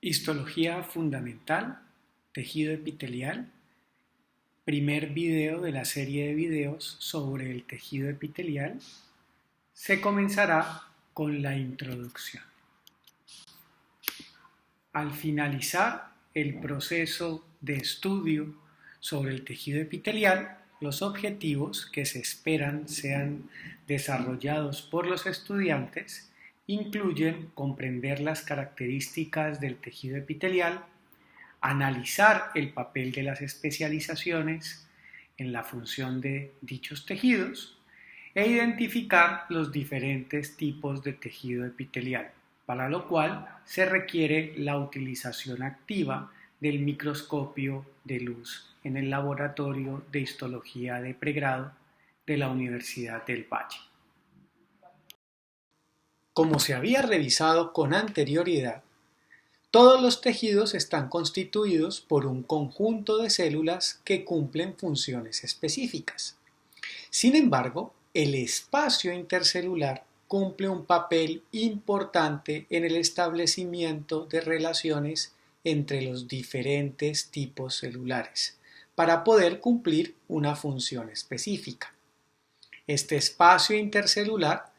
Histología fundamental, tejido epitelial, primer video de la serie de videos sobre el tejido epitelial. Se comenzará con la introducción. Al finalizar el proceso de estudio sobre el tejido epitelial, los objetivos que se esperan sean desarrollados por los estudiantes incluyen comprender las características del tejido epitelial, analizar el papel de las especializaciones en la función de dichos tejidos e identificar los diferentes tipos de tejido epitelial, para lo cual se requiere la utilización activa del microscopio de luz en el laboratorio de histología de pregrado de la Universidad del Valle. Como se había revisado con anterioridad, todos los tejidos están constituidos por un conjunto de células que cumplen funciones específicas. Sin embargo, el espacio intercelular cumple un papel importante en el establecimiento de relaciones entre los diferentes tipos celulares para poder cumplir una función específica. Este espacio intercelular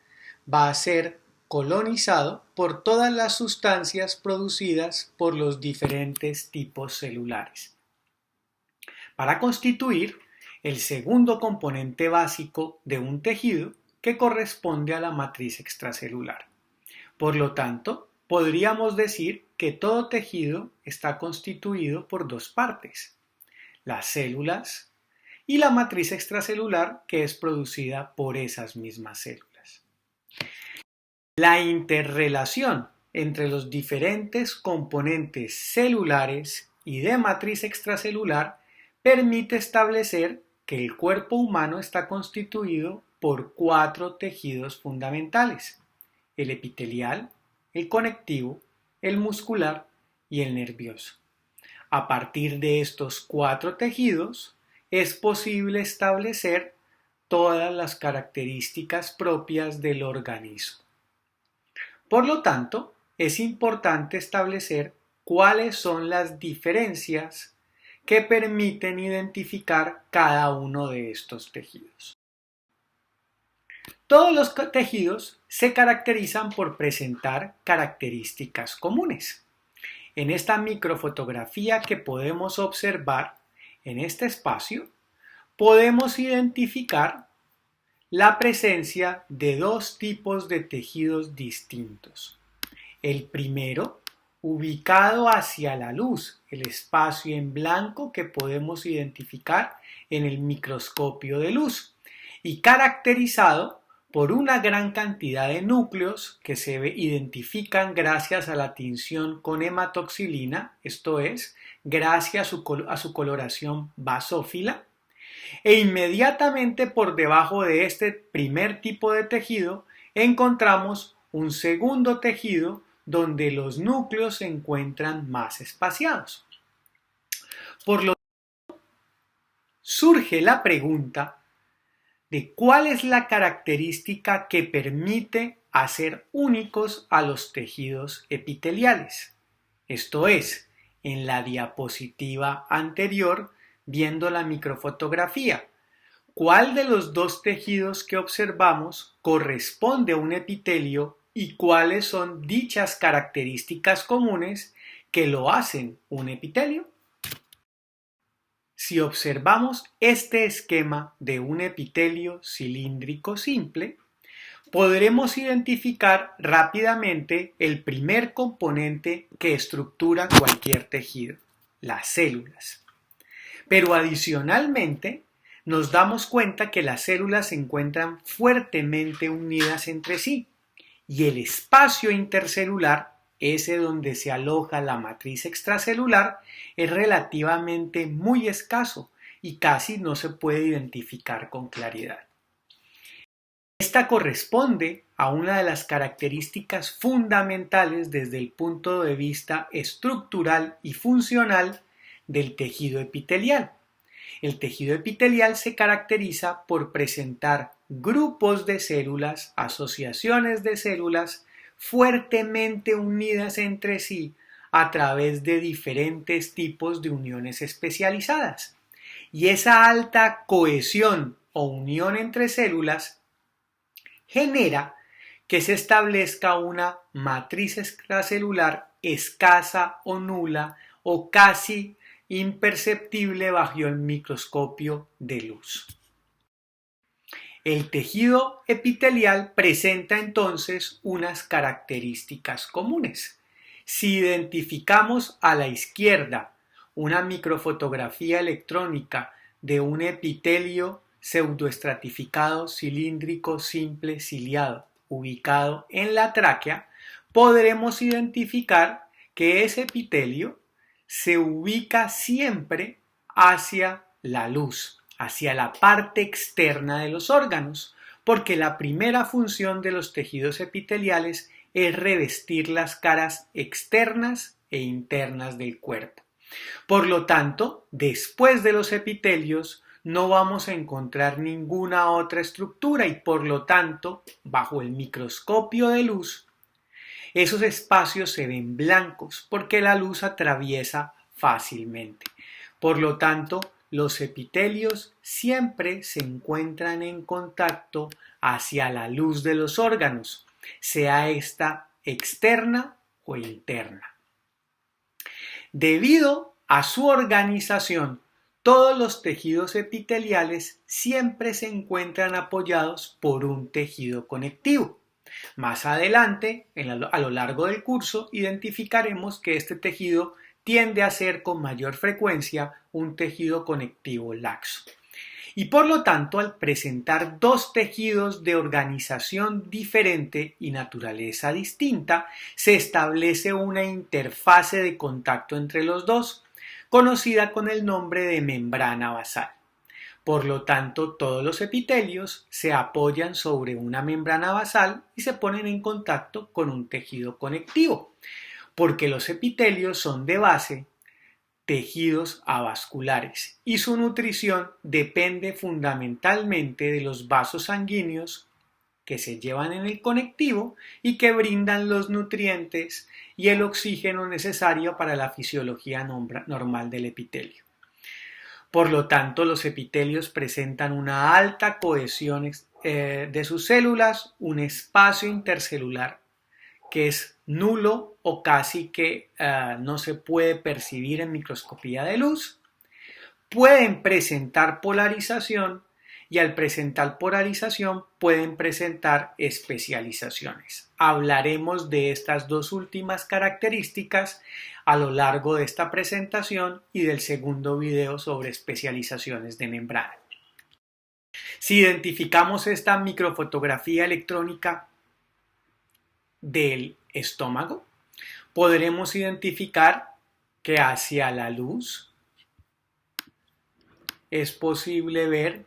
va a ser colonizado por todas las sustancias producidas por los diferentes tipos celulares, para constituir el segundo componente básico de un tejido que corresponde a la matriz extracelular. Por lo tanto, podríamos decir que todo tejido está constituido por dos partes: las células y la matriz extracelular, que es producida por esas mismas células. La interrelación entre los diferentes componentes celulares y de matriz extracelular permite establecer que el cuerpo humano está constituido por 4 tejidos fundamentales: el epitelial, el conectivo, el muscular y el nervioso. A partir de estos 4 tejidos es posible establecer todas las características propias del organismo. Por lo tanto, es importante establecer cuáles son las diferencias que permiten identificar cada uno de estos tejidos. Todos los tejidos se caracterizan por presentar características comunes. En esta microfotografía que podemos observar en este espacio, podemos identificar la presencia de 2 tipos de tejidos distintos. El primero, ubicado hacia la luz, el espacio en blanco que podemos identificar en el microscopio de luz, y caracterizado por una gran cantidad de núcleos que se identifican gracias a la tinción con hematoxilina, esto es, gracias a su coloración basófila. E inmediatamente por debajo de este primer tipo de tejido encontramos un segundo tejido donde los núcleos se encuentran más espaciados. Por lo tanto, surge la pregunta de cuál es la característica que permite hacer únicos a los tejidos epiteliales. Esto es, en la diapositiva anterior, viendo la microfotografía, ¿cuál de los 2 tejidos que observamos corresponde a un epitelio y cuáles son dichas características comunes que lo hacen un epitelio? Si observamos este esquema de un epitelio cilíndrico simple, podremos identificar rápidamente el primer componente que estructura cualquier tejido: las células. Pero adicionalmente, nos damos cuenta que las células se encuentran fuertemente unidas entre sí y el espacio intercelular, ese donde se aloja la matriz extracelular, es relativamente muy escaso y casi no se puede identificar con claridad. Esta corresponde a una de las características fundamentales desde el punto de vista estructural y funcional del tejido epitelial. El tejido epitelial se caracteriza por presentar grupos de células, asociaciones de células fuertemente unidas entre sí a través de diferentes tipos de uniones especializadas. Y esa alta cohesión o unión entre células genera que se establezca una matriz extracelular escasa o nula o casi imperceptible bajo el microscopio de luz. El tejido epitelial presenta entonces unas características comunes. Si identificamos a la izquierda una microfotografía electrónica de un epitelio pseudoestratificado cilíndrico simple ciliado ubicado en la tráquea, podremos identificar que ese epitelio se ubica siempre hacia la luz, hacia la parte externa de los órganos, porque la primera función de los tejidos epiteliales es revestir las caras externas e internas del cuerpo. Por lo tanto, después de los epitelios no vamos a encontrar ninguna otra estructura y por lo tanto, bajo el microscopio de luz, esos espacios se ven blancos porque la luz atraviesa fácilmente. Por lo tanto, los epitelios siempre se encuentran en contacto hacia la luz de los órganos, sea esta externa o interna. Debido a su organización, todos los tejidos epiteliales siempre se encuentran apoyados por un tejido conectivo. Más adelante, a lo largo del curso, identificaremos que este tejido tiende a ser con mayor frecuencia un tejido conectivo laxo. Y por lo tanto, al presentar dos tejidos de organización diferente y naturaleza distinta, se establece una interfase de contacto entre los dos, conocida con el nombre de membrana basal. Por lo tanto, todos los epitelios se apoyan sobre una membrana basal y se ponen en contacto con un tejido conectivo, porque los epitelios son de base tejidos avasculares y su nutrición depende fundamentalmente de los vasos sanguíneos que se llevan en el conectivo y que brindan los nutrientes y el oxígeno necesario para la fisiología normal del epitelio. Por lo tanto, los epitelios presentan una alta cohesión de sus células, un espacio intercelular que es nulo o casi que no se puede percibir en microscopía de luz. Pueden presentar polarización y al presentar polarización pueden presentar especializaciones. Hablaremos de estas dos últimas características a lo largo de esta presentación y del segundo video sobre especializaciones de membrana. Si identificamos esta microfotografía electrónica del estómago, podremos identificar que hacia la luz es posible ver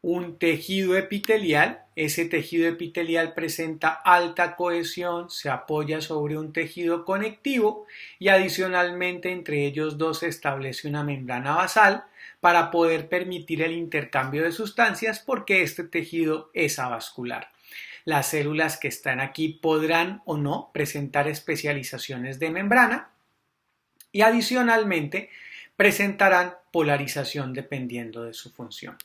un tejido epitelial. Ese tejido epitelial presenta alta cohesión, se apoya sobre un tejido conectivo y adicionalmente entre ellos dos se establece una membrana basal para poder permitir el intercambio de sustancias porque este tejido es avascular. Las células que están aquí podrán o no presentar especializaciones de membrana y adicionalmente presentarán polarización dependiendo de su función.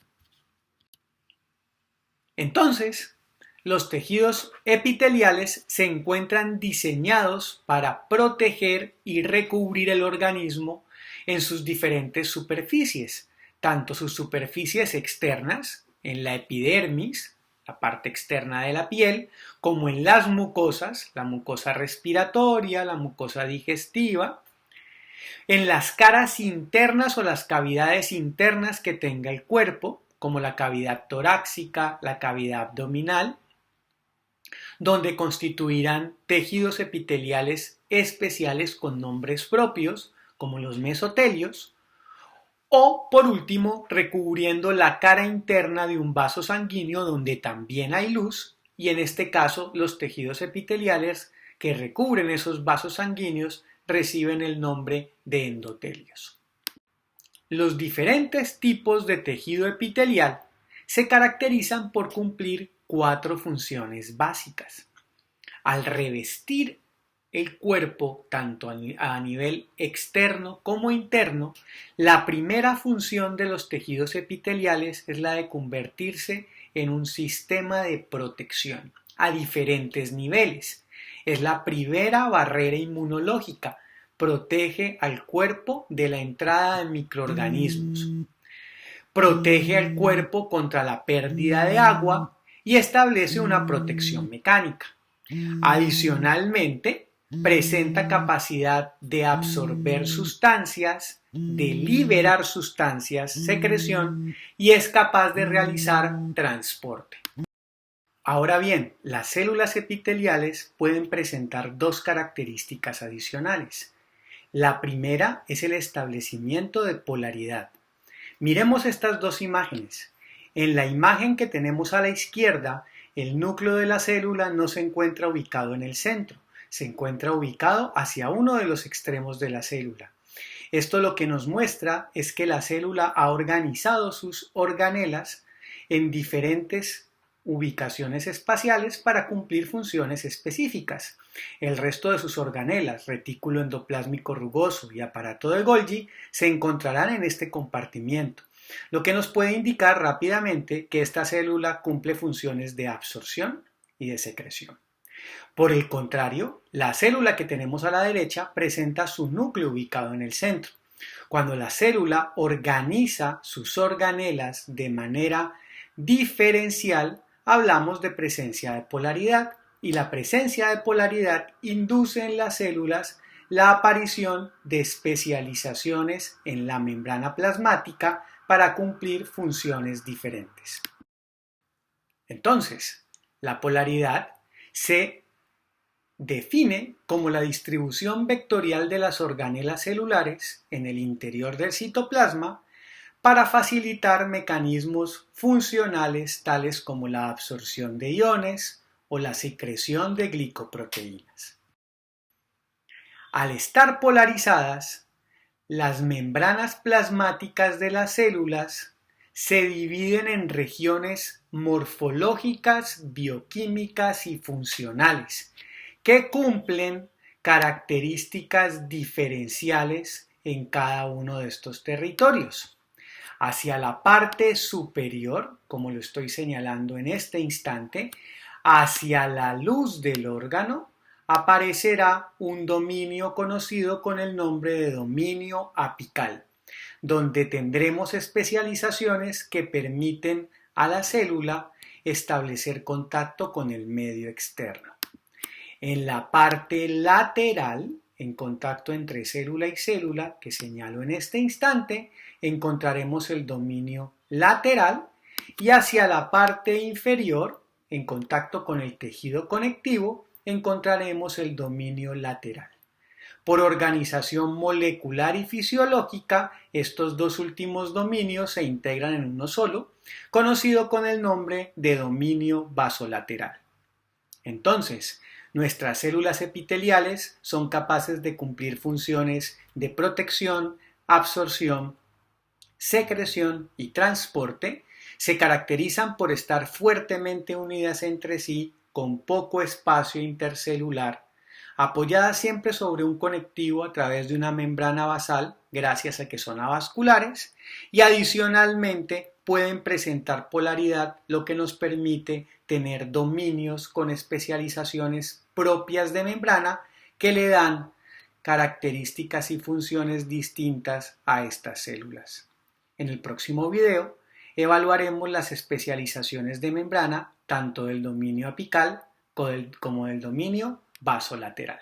Entonces, los tejidos epiteliales se encuentran diseñados para proteger y recubrir el organismo en sus diferentes superficies, tanto sus superficies externas, en la epidermis, la parte externa de la piel, como en las mucosas, la mucosa respiratoria, la mucosa digestiva, en las caras internas o las cavidades internas que tenga el cuerpo, como la cavidad torácica, la cavidad abdominal, donde constituirán tejidos epiteliales especiales con nombres propios, como los mesotelios, o, por último, recubriendo la cara interna de un vaso sanguíneo donde también hay luz, y en este caso los tejidos epiteliales que recubren esos vasos sanguíneos reciben el nombre de endotelios. Los diferentes tipos de tejido epitelial se caracterizan por cumplir 4 funciones básicas. Al revestir el cuerpo, tanto a nivel externo como interno, la primera función de los tejidos epiteliales es la de convertirse en un sistema de protección a diferentes niveles. Es la primera barrera inmunológica, protege al cuerpo de la entrada de microorganismos, protege al cuerpo contra la pérdida de agua y establece una protección mecánica. Adicionalmente, presenta capacidad de absorber sustancias, de liberar sustancias, secreción, y es capaz de realizar transporte. Ahora bien, las células epiteliales pueden presentar dos características adicionales. La primera es el establecimiento de polaridad. Miremos estas dos imágenes. En la imagen que tenemos a la izquierda, el núcleo de la célula no se encuentra ubicado en el centro, se encuentra ubicado hacia uno de los extremos de la célula. Esto lo que nos muestra es que la célula ha organizado sus organelas en diferentes ubicaciones espaciales para cumplir funciones específicas. El resto de sus organelas, retículo endoplásmico rugoso y aparato de Golgi, se encontrarán en este compartimiento, lo que nos puede indicar rápidamente que esta célula cumple funciones de absorción y de secreción. Por el contrario, la célula que tenemos a la derecha presenta su núcleo ubicado en el centro. Cuando la célula organiza sus organelas de manera diferencial, hablamos de presencia de polaridad, y la presencia de polaridad induce en las células la aparición de especializaciones en la membrana plasmática para cumplir funciones diferentes. Entonces, la polaridad se define como la distribución vectorial de las organelas celulares en el interior del citoplasma para facilitar mecanismos funcionales tales como la absorción de iones o la secreción de glicoproteínas. Al estar polarizadas, las membranas plasmáticas de las células se dividen en regiones morfológicas, bioquímicas y funcionales que cumplen características diferenciales en cada uno de estos territorios. Hacia la parte superior, como lo estoy señalando en este instante, hacia la luz del órgano, aparecerá un dominio conocido con el nombre de dominio apical, donde tendremos especializaciones que permiten a la célula establecer contacto con el medio externo. En la parte lateral, en contacto entre célula y célula, que señalo en este instante, encontraremos el dominio lateral, y hacia la parte inferior, en contacto con el tejido conectivo, encontraremos el dominio lateral. Por organización molecular y fisiológica, estos dos últimos dominios se integran en uno solo, conocido con el nombre de dominio basolateral. Entonces, nuestras células epiteliales son capaces de cumplir funciones de protección, absorción, secreción y transporte. Se caracterizan por estar fuertemente unidas entre sí con poco espacio intercelular, apoyadas siempre sobre un conectivo a través de una membrana basal, gracias a que son avasculares, y adicionalmente pueden presentar polaridad, lo que nos permite tener dominios con especializaciones propias de membrana que le dan características y funciones distintas a estas células. En el próximo video evaluaremos las especializaciones de membrana tanto del dominio apical como del dominio basolateral.